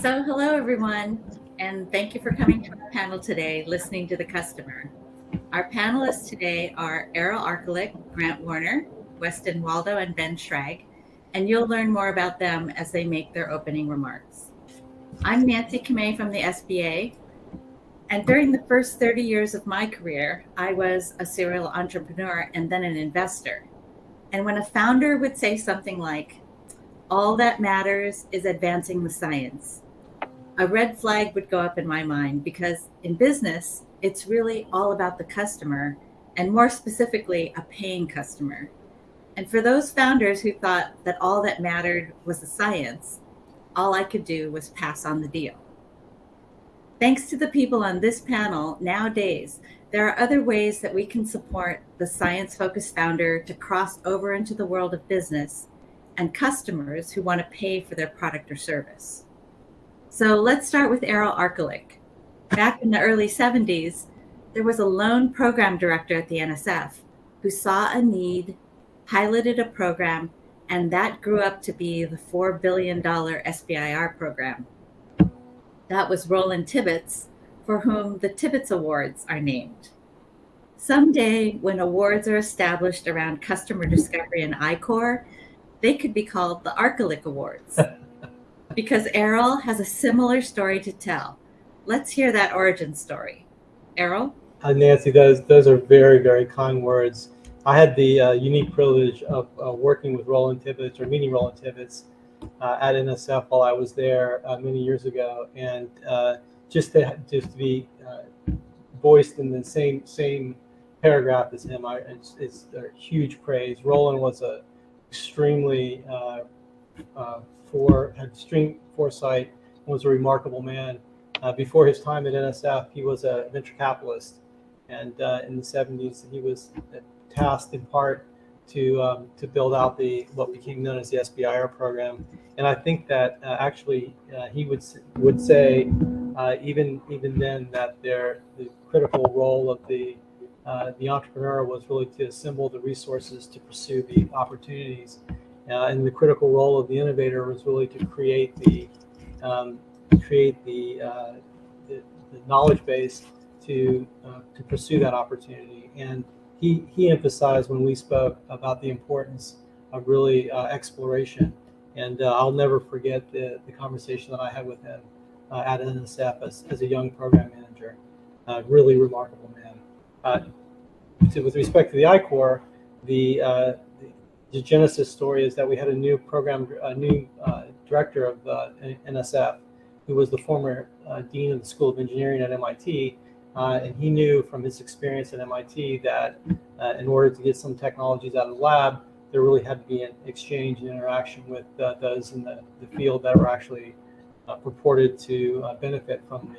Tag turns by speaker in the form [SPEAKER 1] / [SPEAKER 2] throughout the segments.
[SPEAKER 1] So, hello everyone, and thank you for coming to our panel today, Listening to the Customer. Our panelists today are Errol Arkalik, Grant Warner, Weston Waldo, and Ben Schrag, and you'll learn more about them as they make their opening remarks. I'm Nancy Kamei from the SBA, and during the first 30 years of my career, I was a serial entrepreneur and then an investor. And when a founder would say something like, "All that matters is advancing the science," a red flag would go up in my mind because in business, it's really all about the customer and more specifically, a paying customer. And for those founders who thought that all that mattered was the science, all I could do was pass on the deal. Thanks to the people on this panel, nowadays, there are other ways that we can support the science-focused founder to cross over into the world of business and customers who want to pay for their product or service. So let's start with Errol Arkalik. Back in the early 70s, there was a lone program director at the NSF who saw a need, piloted a program, and that grew up to be the $4 billion SBIR program. That was Roland Tibbets, for whom the Tibbets Awards are named. Someday, when awards are established around customer discovery and I-Core, they could be called the Arkalik Awards. Because Errol has a similar story to tell. Let's hear that origin story. Errol?
[SPEAKER 2] Nancy, those are very, very kind words. I had the unique privilege of working with Roland Tibbets, or meeting Roland Tibbets at NSF while I was there many years ago, and just to be voiced in the same paragraph as him, it's a huge praise. Roland was a extremely had extreme foresight and was a remarkable man. Before his time at NSF, he was a venture capitalist, and in the 70s, he was tasked in part to build out what became known as the SBIR program. And I think that actually he would say even then that the critical role of the entrepreneur was really to assemble the resources to pursue the opportunities. And the critical role of the innovator was really to create the knowledge base to pursue that opportunity. And he emphasized when we spoke about the importance of really exploration. And I'll never forget the conversation that I had with him at NSF as a young program manager. Really remarkable man. With respect to the I-Core, the genesis story is that we had a new director of NSF, who was the former dean of the School of Engineering at MIT, and he knew from his experience at MIT that in order to get some technologies out of the lab, there really had to be an exchange and interaction with those in the field that were actually purported to benefit from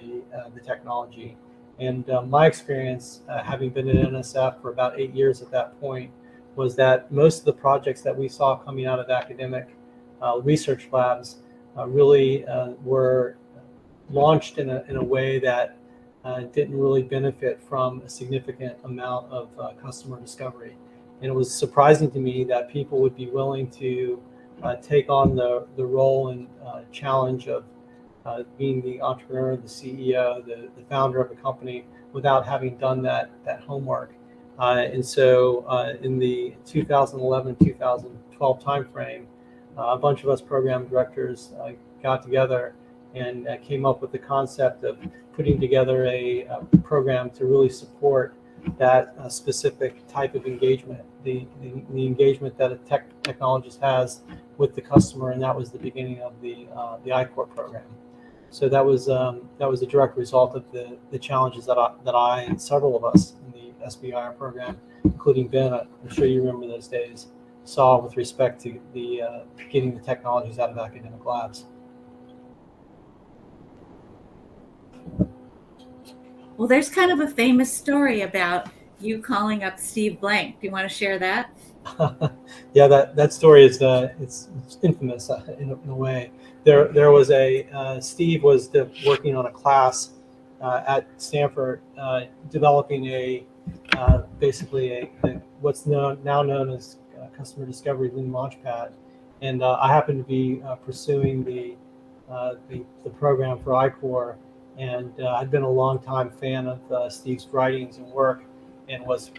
[SPEAKER 2] the technology. And my experience, having been at NSF for about 8 years at that point, was that most of the projects that we saw coming out of academic research labs really were launched in a way that didn't really benefit from a significant amount of customer discovery. And it was surprising to me that people would be willing to take on the role and challenge of being the entrepreneur, the CEO, the founder of a company without having done that homework. And so in the 2011-2012 timeframe, a bunch of us program directors got together and came up with the concept of putting together a program to really support that specific type of engagement, the engagement that a technologist has with the customer, and that was the beginning of the I-Core program. So that was a direct result of the challenges that I and several of us in the SBIR program, including Ben, I'm sure you remember those days, saw with respect to the getting the technologies out of academic labs.
[SPEAKER 1] Well, there's kind of a famous story about you calling up Steve Blank. Do you want to share that?
[SPEAKER 2] Yeah, that story is it's infamous in a way. There was Steve was working on a class at Stanford, developing basically what's now known as customer discovery lean launchpad, and I happened to be pursuing the the program for I-Corps, and I'd been a long time fan of Steve's writings and work, and was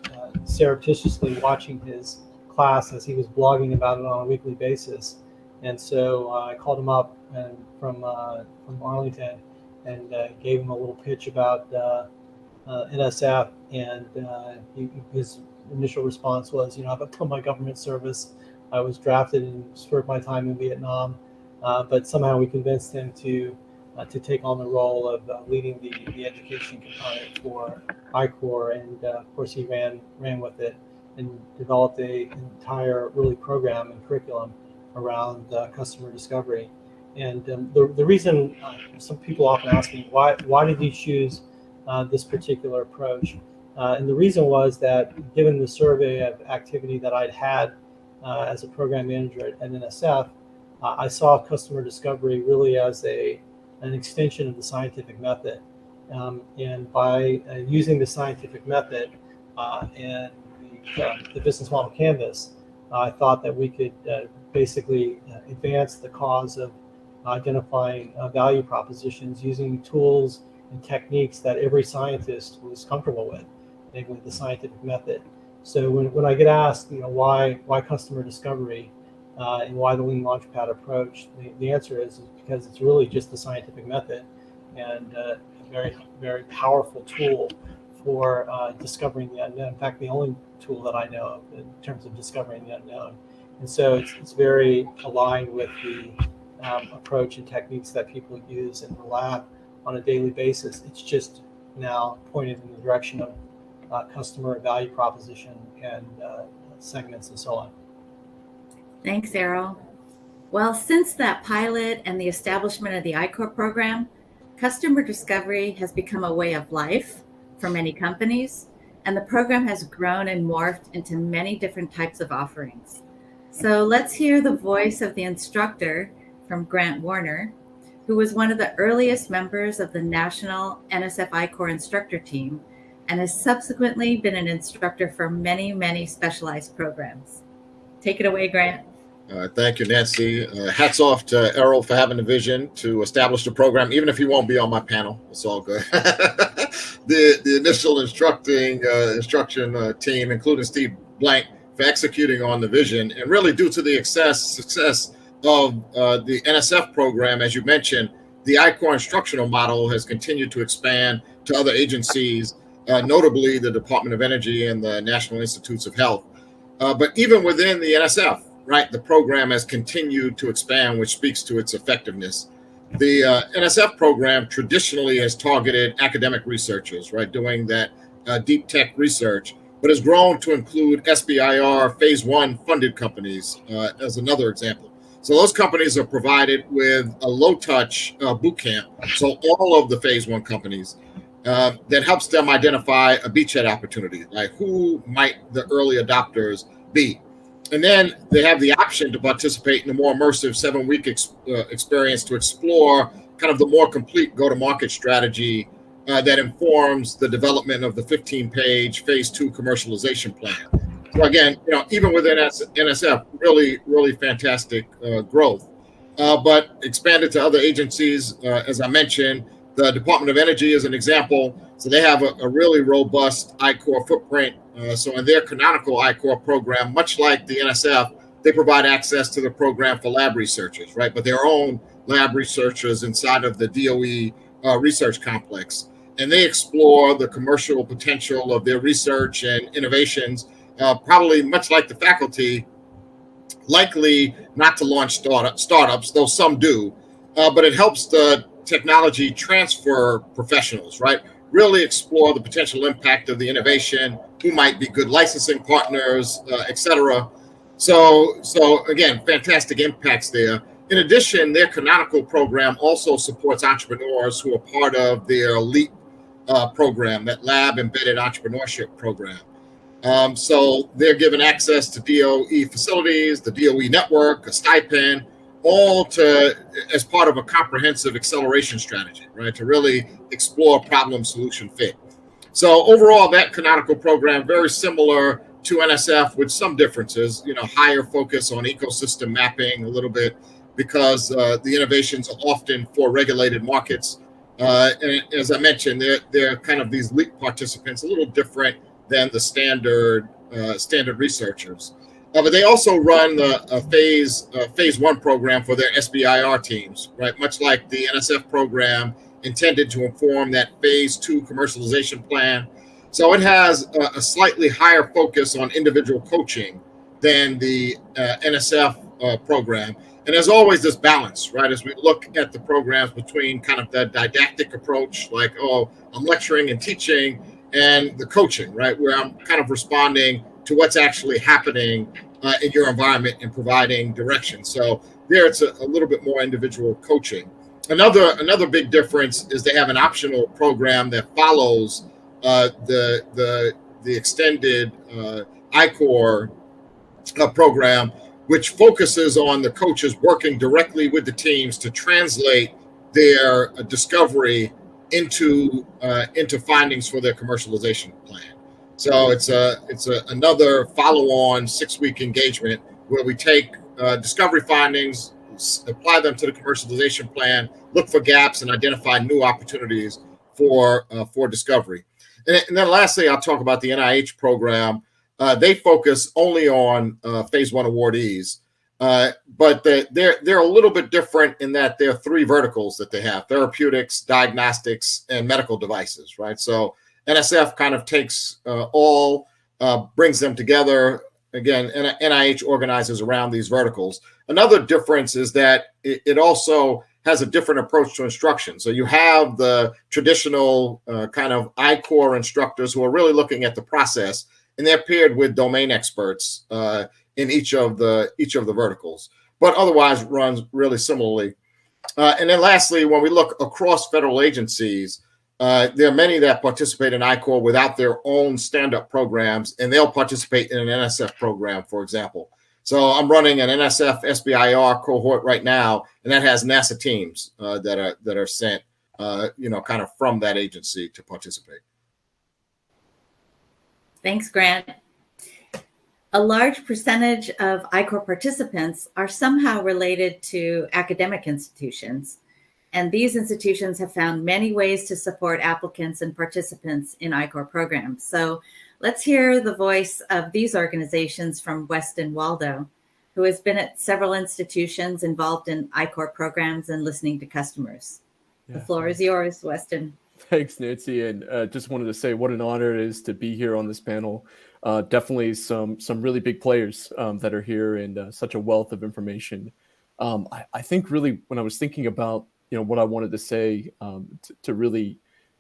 [SPEAKER 2] surreptitiously watching his class as he was blogging about it on a weekly basis. And so I called him up and from Arlington, and gave him a little pitch about NSF, and his initial response was, I've done my government service. I was drafted and served my time in Vietnam, but somehow we convinced him to take on the role of leading the education component for I-Corps, and of course he ran with it and developed an entire really program and curriculum around customer discovery. And the reason some people often ask me, why did you choose this particular approach? And the reason was that, given the survey of activity that I'd had as a program manager at NSF, I saw customer discovery really as an extension of the scientific method. And by using the scientific method and the business model canvas, I thought that we could basically advance the cause of identifying value propositions using tools and techniques that every scientist was comfortable with, namely the scientific method. So when I get asked, why customer discovery and why the Lean Launchpad approach, the answer is because it's really just the scientific method, and a very, very powerful tool for discovering the unknown. In fact, the only tool that I know of in terms of discovering the unknown. And so it's very aligned with the approach and techniques that people use in the lab on a daily basis. It's just now pointed in the direction of customer value proposition and segments and so on.
[SPEAKER 1] Thanks, Errol. Well, since that pilot and the establishment of the I-Corps program, customer discovery has become a way of life for many companies, and the program has grown and morphed into many different types of offerings. So let's hear the voice of the instructor from Grant Warner, who was one of the earliest members of the National NSF I-Corps instructor team and has subsequently been an instructor for many, many specialized programs. Take it away, Grant.
[SPEAKER 3] Thank you, Nancy. Hats off to Errol for having the vision to establish the program, even if he won't be on my panel. It's all good. The initial instruction team, including Steve Blank, for executing on the vision, and really due to the success of the NSF program, as you mentioned, the I-Corps instructional model has continued to expand to other agencies, notably the Department of Energy and the National Institutes of Health. But even within the NSF, right, the program has continued to expand, which speaks to its effectiveness. The NSF program traditionally has targeted academic researchers, right, doing that deep tech research, but has grown to include SBIR Phase 1 funded companies as another example. So those companies are provided with a low-touch boot camp, so all of the Phase 1 companies, that helps them identify a beachhead opportunity, like who might the early adopters be. And then they have the option to participate in a more immersive 7-week experience to explore kind of the more complete go-to-market strategy that informs the development of the 15-page Phase 2 commercialization plan. So again, even within NSF, really, really fantastic growth, but expanded to other agencies. As I mentioned, the Department of Energy is an example. So they have a really robust I-Corps footprint. So in their canonical I-Corps program, much like the NSF, they provide access to the program for lab researchers, right? But their own lab researchers inside of the DOE research complex. And they explore the commercial potential of their research and innovations, probably much like the faculty, likely not to launch startups, though some do, but it helps the technology transfer professionals, right? Really explore the potential impact of the innovation, who might be good licensing partners, et cetera. So again, fantastic impacts there. In addition, their canonical program also supports entrepreneurs who are part of their LEAP program, that lab embedded entrepreneurship program. So they're given access to DOE facilities, the DOE network, a stipend, all as part of a comprehensive acceleration strategy, right? To really explore problem solution fit. So overall, that canonical program, very similar to NSF with some differences, higher focus on ecosystem mapping, a little bit because the innovations are often for regulated markets. And as I mentioned, they're kind of these leap participants, a little different than the standard researchers. But they also run a phase one program for their SBIR teams, right? Much like the NSF program intended to inform that phase two commercialization plan. So it has a slightly higher focus on individual coaching than the NSF program. And there's always this balance, right? As we look at the programs between kind of the didactic approach, like, oh, I'm lecturing and teaching, and the coaching, right? Where I'm kind of responding to what's actually happening in your environment and providing direction. So there it's a little bit more individual coaching. Another big difference is they have an optional program that follows the extended I-Corps program, which focuses on the coaches working directly with the teams to translate their discovery into findings for their commercialization plan. So it's another follow-on 6-week engagement where we take discovery findings, apply them to the commercialization plan, look for gaps, and identify new opportunities for discovery. And then lastly, I'll talk about the NIH program. They focus only on phase one awardees, but they're a little bit different in that there are 3 verticals that they have: therapeutics, diagnostics, and medical devices, right? So NSF kind of takes all, brings them together. Again, NIH organizes around these verticals. Another difference is that it also has a different approach to instruction. So you have the traditional kind of I-Corps instructors who are really looking at the process, and they're paired with domain experts in each of the verticals, but otherwise runs really similarly. And then lastly, when we look across federal agencies, there are many that participate in I-Corps without their own stand-up programs, and they'll participate in an NSF program, for example. So I'm running an NSF SBIR cohort right now, and that has NASA teams that are sent, kind of from that agency to participate.
[SPEAKER 1] Thanks, Grant. A large percentage of I-Corps participants are somehow related to academic institutions, and these institutions have found many ways to support applicants and participants in I-Corps programs. So let's hear the voice of these organizations from Weston Waldo, who has been at several institutions involved in I-Corps programs and listening to customers. The floor is yours, Weston.
[SPEAKER 4] Thanks, Nancy. And just wanted to say what an honor it is to be here on this panel. Definitely some really big players that are here, and such a wealth of information. I think really when I was thinking about what I wanted to say to really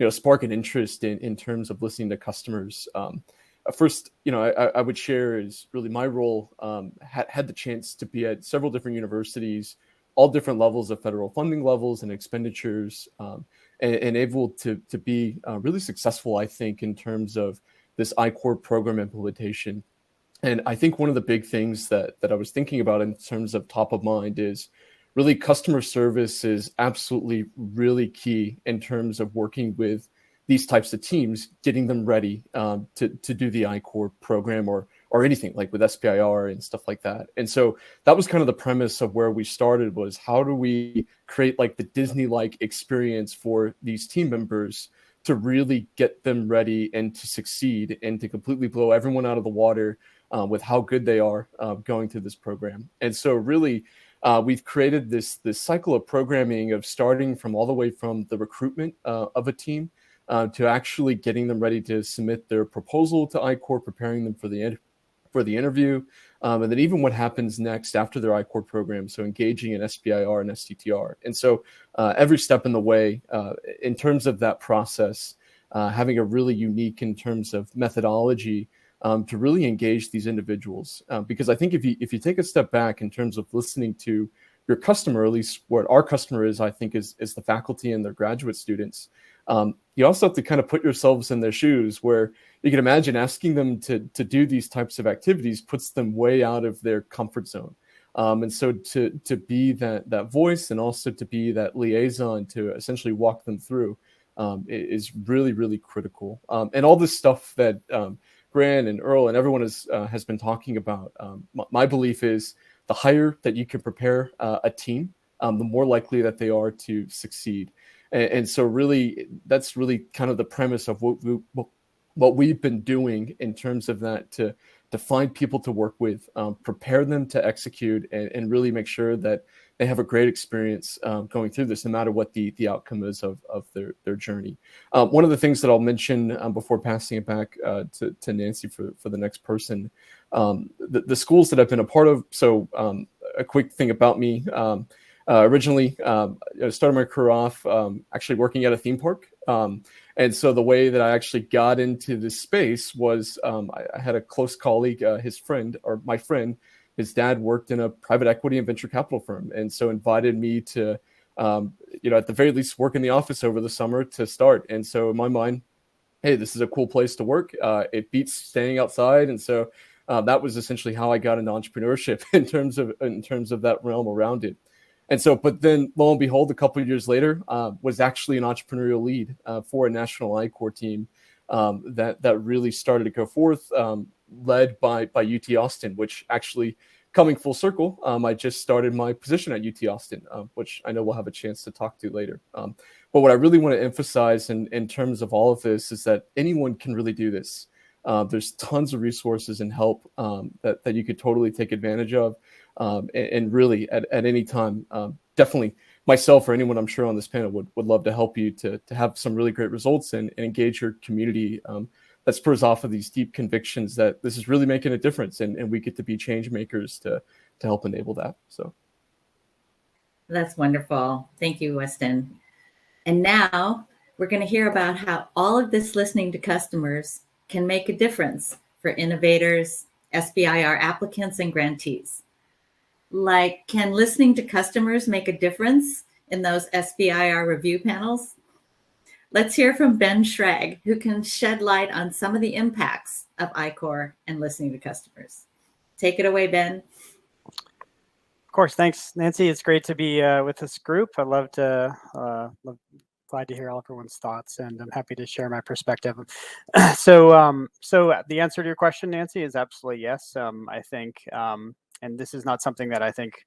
[SPEAKER 4] spark an interest in terms of listening to customers. First, I would share is really my role. Had the chance to be at several different universities, all different levels of federal funding levels and expenditures, and able to be really successful, I think, in terms of this I-Corps program implementation. And I think one of the big things that I was thinking about in terms of top of mind is really customer service is absolutely really key in terms of working with these types of teams, getting them ready to do the I-Corps program or anything like with SBIR and stuff like that. And so that was kind of the premise of where we started, was how do we create like the Disney-like experience for these team members to really get them ready and to succeed and to completely blow everyone out of the water with how good they are going through this program. And so really, we've created this cycle of programming of starting from all the way from the recruitment of a team to actually getting them ready to submit their proposal to I-Corps, preparing them for the interview, and then even what happens next after their I-Corps program, so engaging in SBIR and STTR. And so every step in the way, in terms of that process, having a really unique in terms of methodology to really engage these individuals. Because I think if you take a step back in terms of listening to your customer, at least what our customer is, I think is the faculty and their graduate students, you also have to kind of put yourselves in their shoes, where you can imagine asking them to do these types of activities puts them way out of their comfort zone. And so to be that voice and also to be that liaison to essentially walk them through is really, really critical. And all this stuff that Grant and Earl and everyone has been talking about, my belief is the higher that you can prepare a team, the more likely that they are to succeed. And so really, that's really kind of the premise of what we've been doing in terms of that, to find people to work with, prepare them to execute, and really make sure that they have a great experience going through this, no matter what the outcome is of their journey. One of the things that I'll mention before passing it back to Nancy for the next person, the schools that I've been a part of. So a quick thing about me. Originally, I started my career off actually working at a theme park. And so the way that I actually got into this space was I had a close colleague, my friend, his dad worked in a private equity and venture capital firm. And so invited me to, at the very least, work in the office over the summer to start. And so in my mind, hey, this is a cool place to work. It beats staying outside. And so that was essentially how I got into entrepreneurship in terms of that realm around it. And so, but then lo and behold, a couple of years later, was actually an entrepreneurial lead for a national I-Corps team that really started to go forth, led by UT Austin, which actually, coming full circle, I just started my position at UT Austin, which I know we'll have a chance to talk to later. But what I really want to emphasize in terms of all of this is that anyone can really do this. There's tons of resources and help that you could totally take advantage of. And really at any time, definitely myself or anyone I'm sure on this panel would love to help you to have some really great results and engage your community that spurs off of these deep convictions that this is really making a difference, and we get to be change makers to help enable that. So
[SPEAKER 1] That's wonderful. Thank you, Weston. And now we're going to hear about how all of this listening to customers can make a difference for innovators, SBIR applicants, and grantees. Like, can listening to customers make a difference in those SBIR review panels? Let's hear from Ben Schrag, who can shed light on some of the impacts of I-Corps and listening to customers. Take it away, Ben.
[SPEAKER 5] Of course, thanks, Nancy. It's great to be with this group. I glad to hear all everyone's thoughts, and I'm happy to share my perspective. So the answer to your question, Nancy, is absolutely yes. I think, and this is not something that I think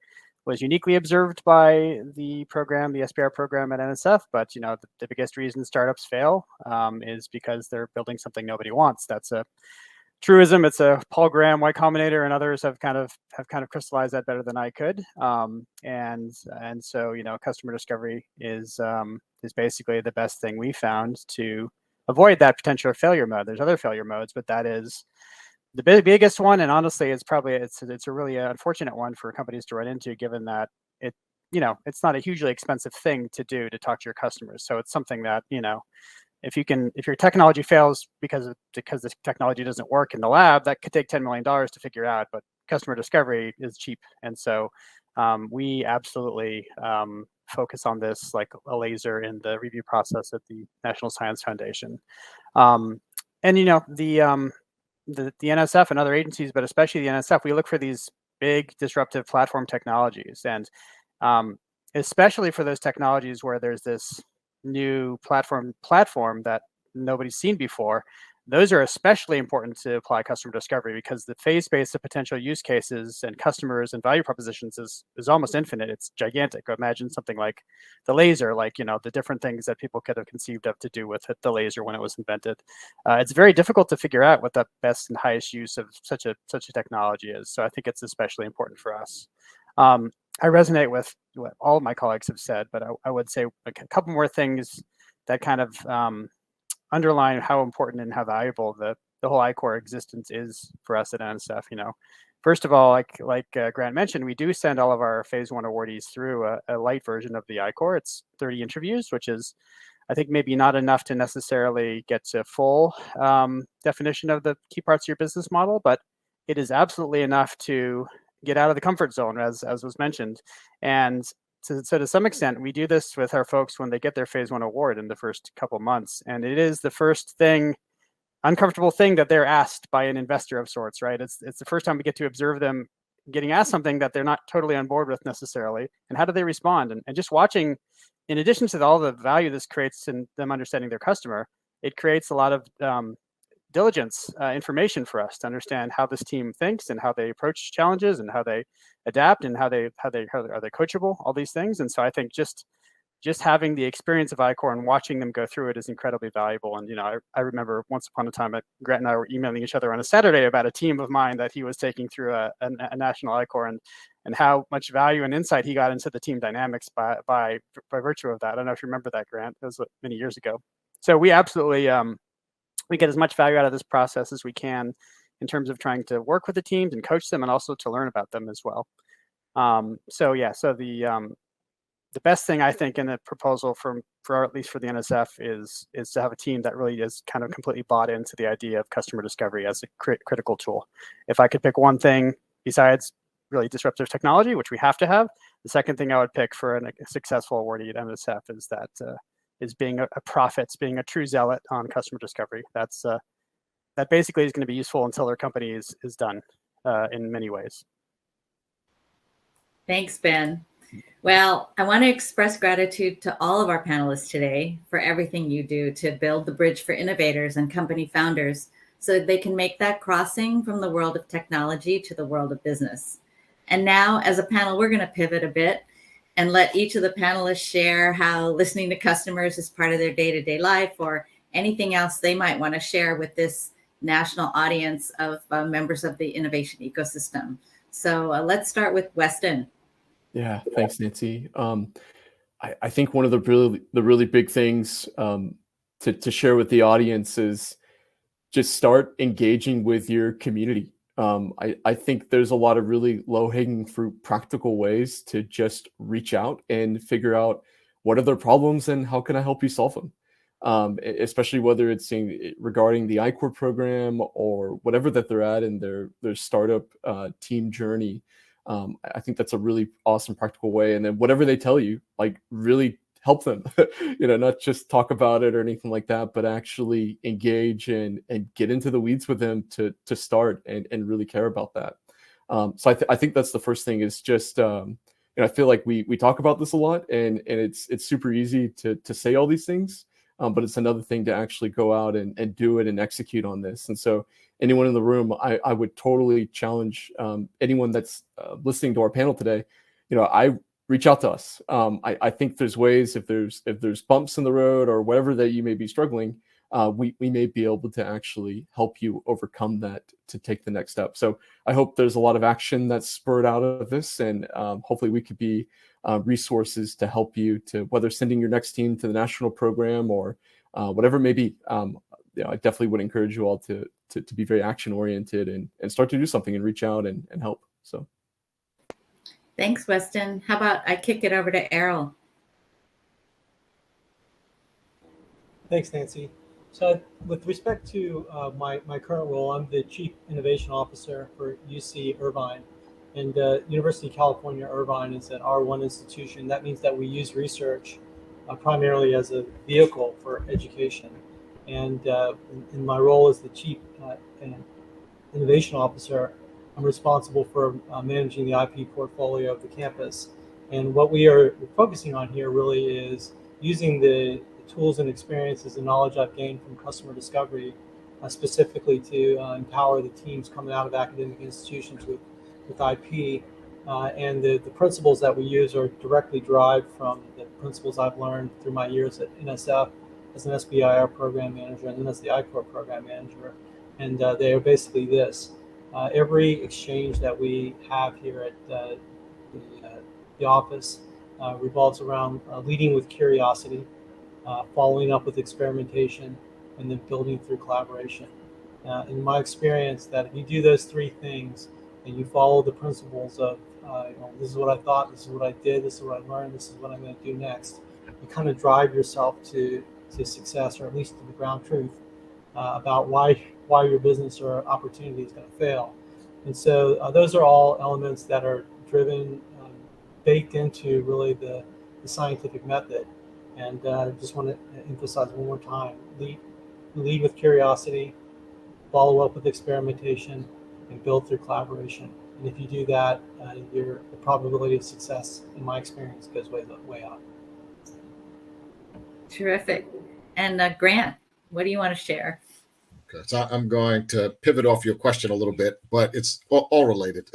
[SPEAKER 5] was uniquely observed by the program, the SBIR program at NSF, but the biggest reason startups fail is because they're building something nobody wants. That's a truism. It's a Paul Graham Y Combinator, and others have kind of crystallized that better than I could. And so customer discovery is basically the best thing we found to avoid that potential failure mode. There's other failure modes, but that is the biggest one, and honestly, it's a really unfortunate one for companies to run into, given that it's not a hugely expensive thing to do to talk to your customers. So it's something that if your technology fails because the technology doesn't work in the lab, that could take $10 million to figure out. But customer discovery is cheap, and so we absolutely focus on this like a laser in the review process at the National Science Foundation, and the NSF and other agencies, but especially the NSF, we look for these big disruptive platform technologies, and especially for those technologies where there's this new platform that nobody's seen before. Those are especially important to apply customer discovery, because the phase space of potential use cases and customers and value propositions is almost infinite. It's gigantic. Imagine something like the laser, the different things that people could have conceived of to do with the laser when it was invented. It's very difficult to figure out what the best and highest use of such a technology is. So I think it's especially important for us. I resonate with what all of my colleagues have said, but I would say a couple more things that kind of underline how important and how valuable the whole I-Corps existence is for us at NSF. First of all, like Grant mentioned, we do send all of our phase 1 awardees through a light version of the I-Corps. It's 30 interviews, which is, I think, maybe not enough to necessarily get to full definition of the key parts of your business model, but it is absolutely enough to get out of the comfort zone, as was mentioned. And so to some extent, we do this with our folks when they get their phase 1 award in the first couple months. And it is the first uncomfortable thing that they're asked by an investor of sorts, right? It's the first time we get to observe them getting asked something that they're not totally on board with necessarily. And how do they respond? And just watching, in addition to all the value this creates in them understanding their customer, it creates a lot of diligence information for us to understand how this team thinks and how they approach challenges and how they adapt and how are they coachable, all these things. And so I think just having the experience of I-Corps and watching them go through it is incredibly valuable. And, I remember once upon a time, Grant and I were emailing each other on a Saturday about a team of mine that he was taking through a national I-Corps, and how much value and insight he got into the team dynamics by virtue of that. I don't know if you remember that, Grant. It was many years ago. So we absolutely, we get as much value out of this process as we can in terms of trying to work with the teams and coach them, and also to learn about them as well. The best thing I think in the proposal for at least for the NSF is to have a team that really is kind of completely bought into the idea of customer discovery as a critical tool. If I could pick one thing besides really disruptive technology, which we have to have, the second thing I would pick for a successful awardee at NSF is that is being a prophet, being a true zealot on customer discovery. That basically is going to be useful until their company is done in many ways.
[SPEAKER 1] Thanks, Ben. Well, I want to express gratitude to all of our panelists today for everything you do to build the bridge for innovators and company founders so that they can make that crossing from the world of technology to the world of business. And now, as a panel, we're going to pivot a bit and let each of the panelists share how listening to customers is part of their day-to-day life, or anything else they might want to share with this national audience of members of the innovation ecosystem. So let's start with Weston.
[SPEAKER 4] Yeah, thanks, Nancy. I think one of the really big things to share with the audience is just start engaging with your community. I think there's a lot of really low-hanging fruit, practical ways to just reach out and figure out what are their problems and how can I help you solve them. Especially whether it's regarding the I-Corps program or whatever that they're at in their startup team journey. I think that's a really awesome practical way. And then whatever they tell you, like, really help them, not just talk about it or anything like that, but actually engage and get into the weeds with them to start and really care about that. So I think that's the first thing, is just, I feel like we talk about this a lot, and it's super easy to say all these things, but it's another thing to actually go out and do it and execute on this. And so anyone in the room, I would totally challenge anyone that's listening to our panel today, I reach out to us. I think there's ways, if there's bumps in the road or whatever that you may be struggling, we may be able to actually help you overcome that to take the next step. So I hope there's a lot of action that's spurred out of this, and hopefully we could be resources to help you, to whether sending your next team to the national program or whatever it may be. I definitely would encourage you all to be very action oriented and start to do something and reach out and help. So.
[SPEAKER 1] Thanks, Weston. How about I kick it over to Errol?
[SPEAKER 2] Thanks, Nancy. So with respect to my current role, I'm the Chief Innovation Officer for UC Irvine. And University of California, Irvine is an R1 institution. That means that we use research primarily as a vehicle for education. And in my role as the Chief Innovation Officer, I'm responsible for managing the IP portfolio of the campus. And what we are focusing on here really is using the tools and experiences and knowledge I've gained from customer discovery, specifically to empower the teams coming out of academic institutions with IP. And the principles that we use are directly derived from the principles I've learned through my years at NSF as an SBIR program manager and then as the I-Corps program manager. And they are basically this. Every exchange that we have here at the office revolves around leading with curiosity, following up with experimentation, and then building through collaboration. In my experience, that if you do those three things and you follow the principles of this is what I thought, this is what I did, this is what I learned, this is what I'm going to do next, you kind of drive yourself to success, or at least to the ground truth about why your business or opportunity is going to fail. And so those are all elements that are driven, baked into really the scientific method. And I just want to emphasize one more time, lead with curiosity, follow up with experimentation, and build through collaboration. And if you do that, the probability of success, in my experience, goes way up.
[SPEAKER 1] Terrific. And Grant, what do you want to share?
[SPEAKER 3] Okay, so I'm going to pivot off your question a little bit, but it's all related,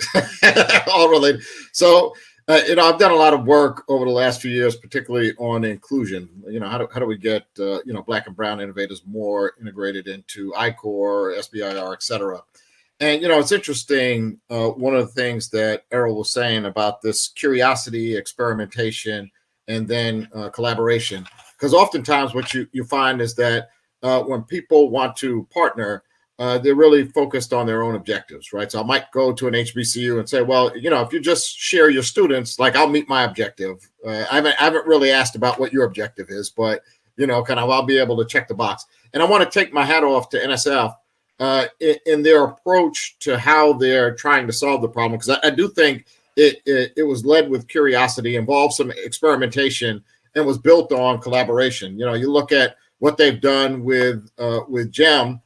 [SPEAKER 3] all related. So, I've done a lot of work over the last few years, particularly on inclusion. How do we get Black and Brown innovators more integrated into I-Core, SBIR, et cetera? And it's interesting. One of the things that Errol was saying about this curiosity, experimentation, and then collaboration, because oftentimes what you find is that when people want to partner, they're really focused on their own objectives, right? So I might go to an HBCU and say, well, if you just share your students, like I'll meet my objective. I haven't really asked about what your objective is, but kind of I'll be able to check the box. And I want to take my hat off to NSF in their approach to how they're trying to solve the problem, because I do think it was led with curiosity, involved some experimentation, and was built on collaboration. You look at what they've done with GEM.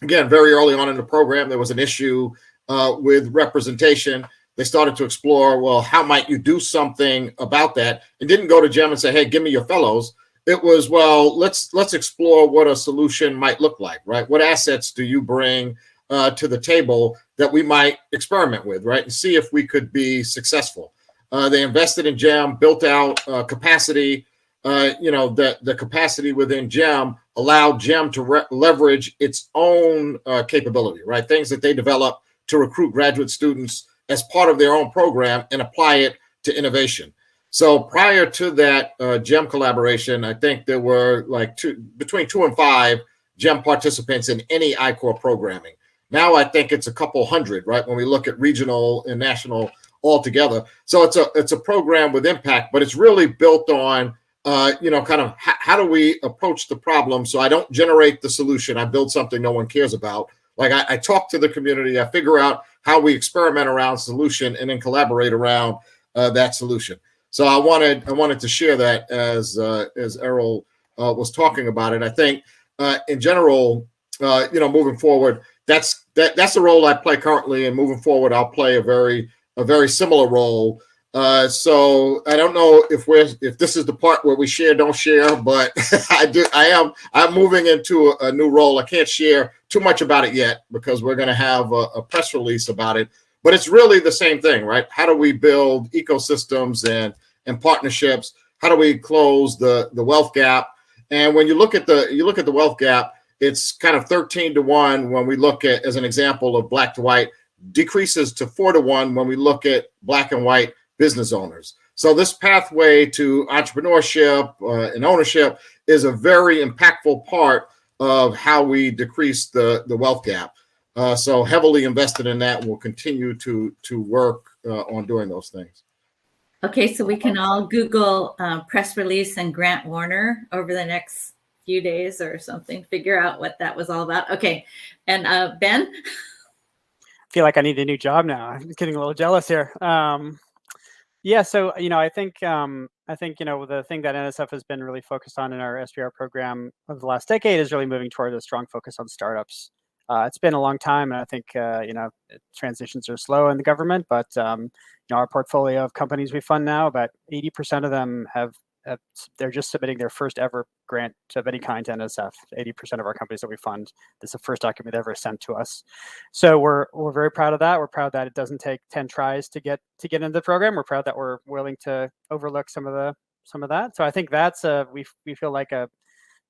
[SPEAKER 3] Again, very early on in the program, there was an issue with representation. They started to explore, well, how might you do something about that? And didn't go to GEM and say, hey, give me your fellows. It was, well, let's explore what a solution might look like, right? What assets do you bring to the table that we might experiment with, right? And see if we could be successful. They invested in GEM, built out capacity. The capacity within GEM allowed GEM to leverage its own capability, right? Things that they develop to recruit graduate students as part of their own program and apply it to innovation. So prior to that GEM collaboration, I think there were between 2 and 5 GEM participants in any I-Core programming. Now I think it's a couple hundred, right? When we look at regional and national altogether. So it's a program with impact, but it's really built on kind of how do we approach the problem so I don't generate the solution, I build something no one cares about. Like I talk to the community, I figure out how we experiment around solution and then collaborate around that solution. So I wanted to share that as Errol was talking about it. I think in general, moving forward, that's the role I play currently, and moving forward, I'll play a very similar role. So I don't know if this is the part where we share, don't share, but I'm moving into a new role. I can't share too much about it yet because we're going to have a press release about it, but it's really the same thing, right? How do we build ecosystems and partnerships? How do we close the wealth gap? And when you look at the wealth gap, it's kind of 13 to 1 when we look at, as an example of Black to white, decreases to 4 to 1 when we look at Black and white business owners. So this pathway to entrepreneurship and ownership is a very impactful part of how we decrease the wealth gap. So heavily invested in that, and we'll continue to work on doing those things.
[SPEAKER 1] Okay, so we can all Google press release and Grant Warner over the next few days or something, figure out what that was all about. Okay, and Ben?
[SPEAKER 5] I feel like I need a new job now. I'm getting a little jealous here. Yeah, so I think the thing that NSF has been really focused on in our SBIR program over the last decade is really moving toward a strong focus on startups. It's been a long time, and I think transitions are slow in the government, but our portfolio of companies we fund now, about 80% of them they're just submitting their first ever grant of any kind to NSF. 80% of our companies that we fund, this is the first document ever sent to us. So we're very proud of that. We're proud that it doesn't take 10 tries to get into the program. We're proud that we're willing to overlook some of that. So I think that's we feel like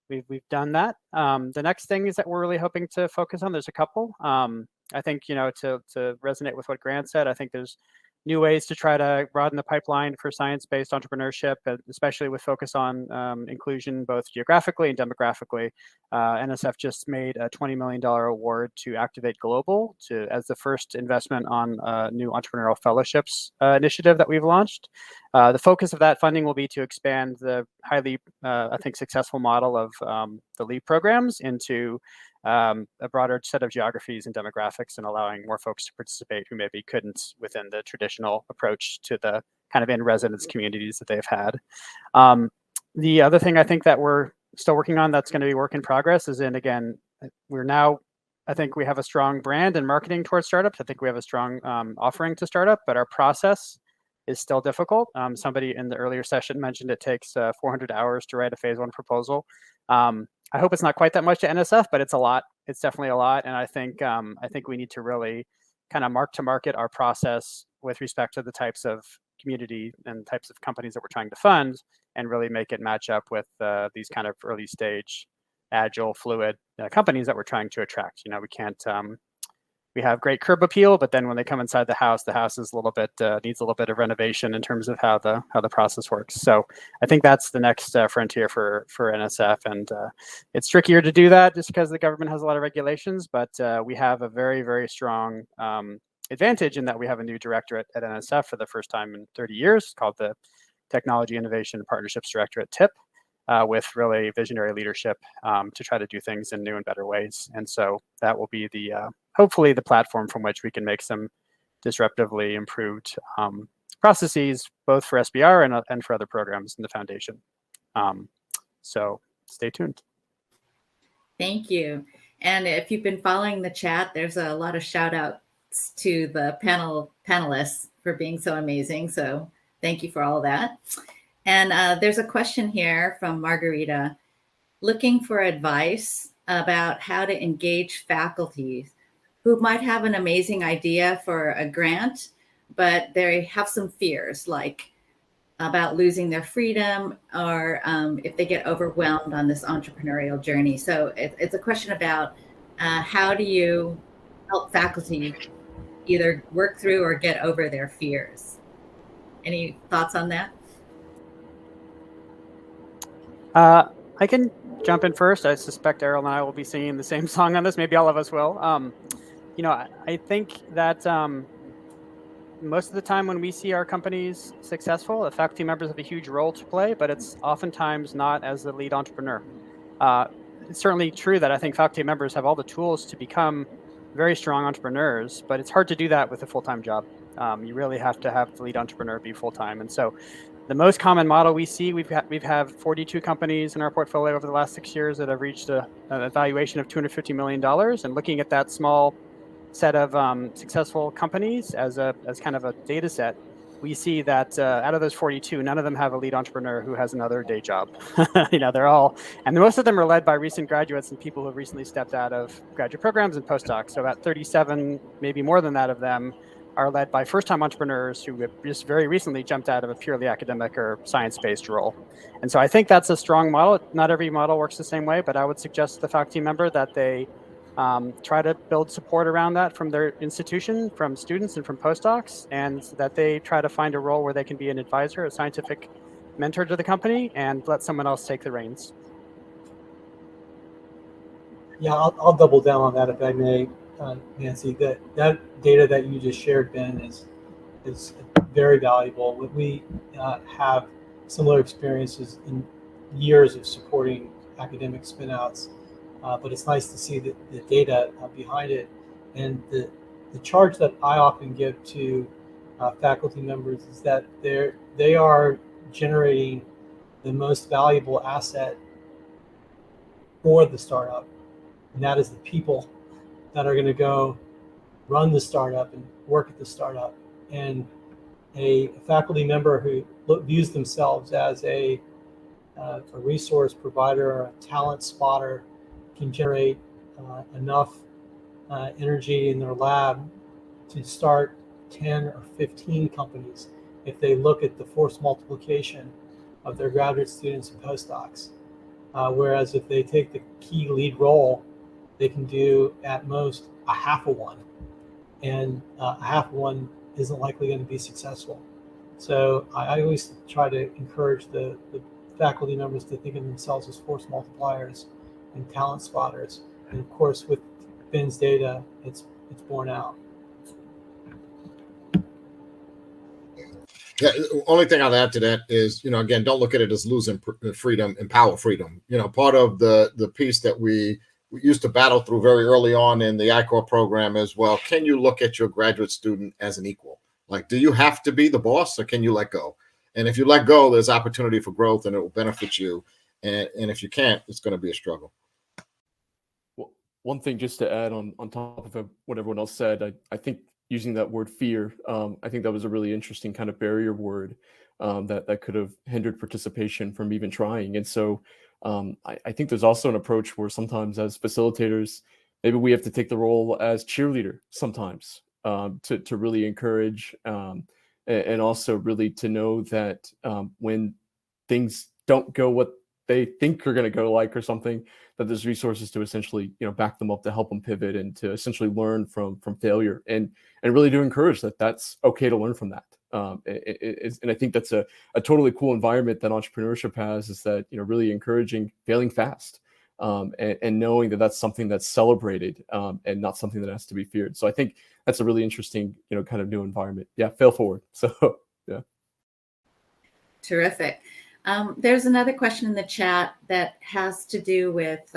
[SPEAKER 5] we've done that. The next thing is that we're really hoping to focus on. There's a couple. I think to resonate with what Grant said, I think there's new ways to try to broaden the pipeline for science-based entrepreneurship, especially with focus on inclusion, both geographically and demographically. NSF just made a $20 million award to Activate Global as the first investment on a new entrepreneurial fellowships initiative that we've launched. The focus of that funding will be to expand the highly, I think, successful model of the LEAP programs into a broader set of geographies and demographics, and allowing more folks to participate who maybe couldn't within the traditional approach to the kind of in-residence communities that they've had. The other thing I think that we're still working on that's going to be work in progress is again, I think we have a strong brand and marketing towards startups. I think we have a strong offering to startup, but our process is still difficult. Somebody in the earlier session mentioned it takes 400 hours to write a phase 1 proposal. I hope it's not quite that much to NSF, but it's a lot. It's definitely a lot. And I think we need to really kind of mark to market our process with respect to the types of community and types of companies that we're trying to fund, and really make it match up with these kind of early stage, agile, fluid companies that we're trying to attract. We can't. We have great curb appeal, but then when they come inside the house is a little bit needs a little bit of renovation in terms of how the process works. So I think that's the next frontier for NSF, and it's trickier to do that just because the government has a lot of regulations. But we have a very, very strong advantage in that we have a new directorate at NSF for the first time in 30 years, called the Technology Innovation and Partnerships Directorate, TIP. With really visionary leadership to try to do things in new and better ways. And so that will be the hopefully the platform from which we can make some disruptively improved processes, both for SBIR and for other programs in the foundation. So stay tuned.
[SPEAKER 1] Thank you. And if you've been following the chat, there's a lot of shout outs to the panelists for being so amazing. So thank you for all that. And there's a question here from Margarita, looking for advice about how to engage faculty who might have an amazing idea for a grant, but they have some fears, like about losing their freedom, or if they get overwhelmed on this entrepreneurial journey. So it's a question about how do you help faculty either work through or get over their fears? Any thoughts on that?
[SPEAKER 5] I can jump in first. I suspect Errol and I will be singing the same song on this. Maybe all of us will. I think that most of the time when we see our companies successful, the faculty members have a huge role to play, but it's oftentimes not as the lead entrepreneur. It's certainly true that I think faculty members have all the tools to become very strong entrepreneurs, but it's hard to do that with a full-time job. You really have to have the lead entrepreneur be full-time. And so the most common model we see, we've had 42 companies in our portfolio over the last 6 years that have reached an valuation of $250 million. And looking at that small set of successful companies as kind of a data set, we see that out of those 42, none of them have a lead entrepreneur who has another day job. They're all, and most of them are led by recent graduates and people who have recently stepped out of graduate programs and postdocs. So about 37, maybe more than that of them, are led by first-time entrepreneurs who have just very recently jumped out of a purely academic or science-based role. And so I think that's a strong model. Not every model works the same way, but I would suggest to the faculty member that they try to build support around that from their institution, from students and from postdocs, and that they try to find a role where they can be an advisor, a scientific mentor to the company, and let someone else take the reins.
[SPEAKER 2] Yeah, I'll double down on that if I may, Nancy. That data that you just shared, Ben, is very valuable. We have similar experiences in years of supporting academic spinouts, but it's nice to see the data behind it. And the charge that I often give to faculty members is that they are generating the most valuable asset for the startup, and that is the people that are going to go run the startup and work at the startup. And a faculty member who views themselves as a resource provider or a talent spotter can generate enough energy in their lab to start 10 or 15 companies if they look at the force multiplication of their graduate students and postdocs. Whereas if they take the key lead role, they can do at most a half of one, and a half of one isn't likely going to be successful. So I always try to encourage the faculty members to think of themselves as force multipliers and talent spotters. And of course, with Ben's data, it's borne out.
[SPEAKER 3] Yeah, the only thing I'll add to that is, again, don't look at it as losing freedom, empower freedom. Part of the piece that we used to battle through very early on in the ICOR program as well. Can you look at your graduate student as an equal? Like, do you have to be the boss, or can you let go? And if you let go, there's opportunity for growth and it will benefit you. And if you can't, it's going to be a struggle.
[SPEAKER 4] Well, one thing just to add on top of what everyone else said, I think using that word fear, I think that was a really interesting kind of barrier word that could have hindered participation from even trying. And so I think there's also an approach where sometimes as facilitators, maybe we have to take the role as cheerleader sometimes, to really encourage, and also really to know that when things don't go what they think are going to go like or something, that there's resources to essentially back them up, to help them pivot and to essentially learn from failure, and really to encourage that that's okay to learn from that. And I think that's a totally cool environment that entrepreneurship has, is that really encouraging failing fast, and knowing that that's something that's celebrated, and not something that has to be feared. So I think that's a really interesting kind of new environment. Yeah, fail forward. So yeah.
[SPEAKER 1] Terrific. There's another question in the chat that has to do with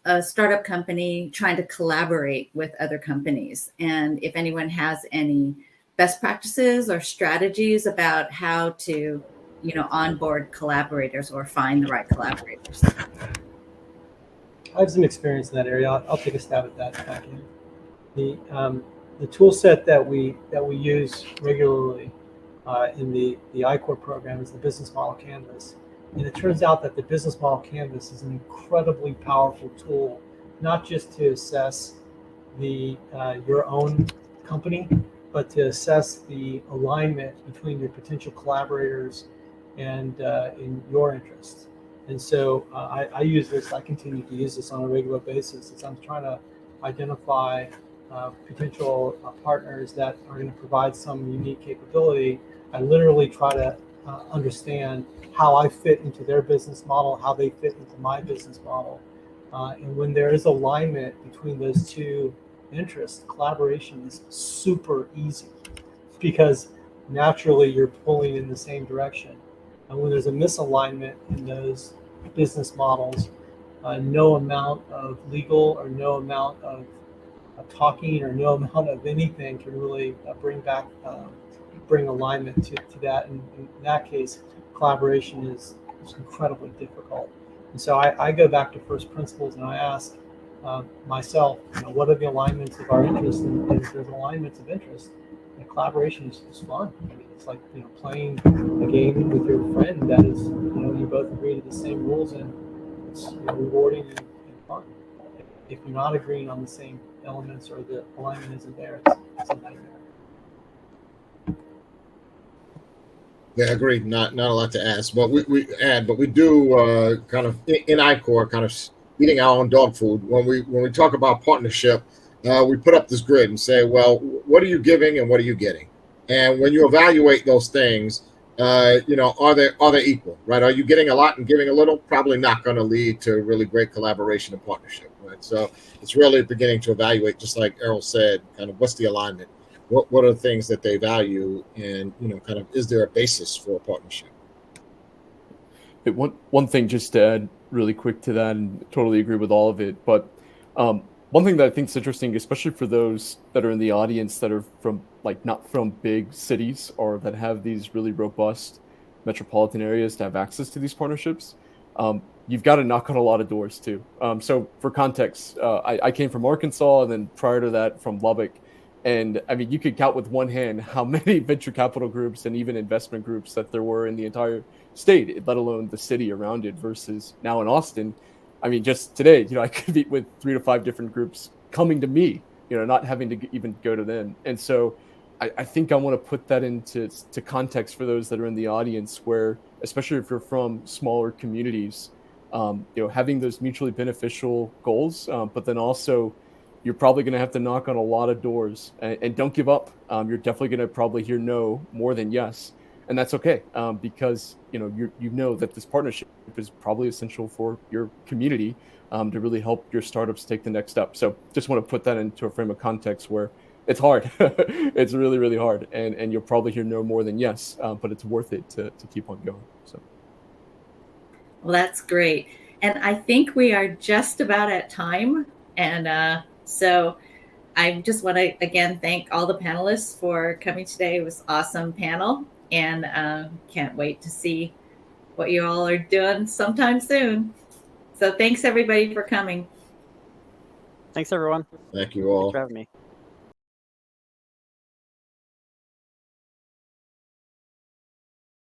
[SPEAKER 1] a startup company trying to collaborate with other companies, and if anyone has any best practices or strategies about how to onboard collaborators or find the right collaborators.
[SPEAKER 2] I have some experience in that area. I'll take a stab at that back in. The tool set that we use regularly in the I-Corps program is the business model canvas. And it turns out that the business model canvas is an incredibly powerful tool, not just to assess your own company, but to assess the alignment between your potential collaborators and in your interests. And so I use this, I continue to use this on a regular basis as I'm trying to identify potential partners that are going to provide some unique capability. I literally try to understand how I fit into their business model, how they fit into my business model. And when there is alignment between those two interests, collaboration is super easy because naturally you're pulling in the same direction. And when there's a misalignment in those business models, no amount of legal or no amount of talking or no amount of anything can really bring alignment to that. And in that case, collaboration is incredibly difficult. And so I go back to first principles and I ask myself, what are the alignments of our interests? And if there's alignments of interest, collaboration is fun. I mean, it's like playing a game with your friend that is, you both agree to the same rules, and it's rewarding and fun. If you're not agreeing on the same elements or the alignment isn't there, it's a nightmare.
[SPEAKER 3] Yeah, agreed. Not a lot to ask, but we do kind of in I-Corps kind of eating our own dog food when we talk about partnership. We put up this grid and say, well, what are you giving and what are you getting? And when you evaluate those things, are they equal, right? Are you getting a lot and giving a little? Probably not going to lead to really great collaboration and partnership, right? So it's really beginning to evaluate, just like Errol said, kind of what's the alignment? What are the things that they value, and kind of is there a basis for a partnership?
[SPEAKER 4] One thing just to add really quick to that, and totally agree with all of it, but one thing that I think is interesting, especially for those that are in the audience that are from not from big cities or that have these really robust metropolitan areas to have access to these partnerships, you've got to knock on a lot of doors too. So for context, I came from Arkansas, and then prior to that from Lubbock. And I mean, you could count with one hand how many venture capital groups and even investment groups that there were in the entire state, let alone the city around it, versus now in Austin. I mean, just today, I could meet with 3 to 5 different groups coming to me, not having to even go to them. And so I think I want to put that into context for those that are in the audience, where, especially if you're from smaller communities, having those mutually beneficial goals, but then also you're probably going to have to knock on a lot of doors, and don't give up. You're definitely going to probably hear no more than yes. And that's okay, because you know that this partnership is probably essential for your community, to really help your startups take the next step. So just want to put that into a frame of context where it's hard. It's really, really hard, and you'll probably hear no more than yes, but it's worth it to keep on going. So,
[SPEAKER 1] well, that's great, and I think we are just about at time, and so I just want to again thank all the panelists for coming today. It was an awesome panel, and can't wait to see what you all are doing sometime soon. So thanks everybody for coming.
[SPEAKER 5] Thanks everyone.
[SPEAKER 3] Thank you all.
[SPEAKER 5] Thanks for having me.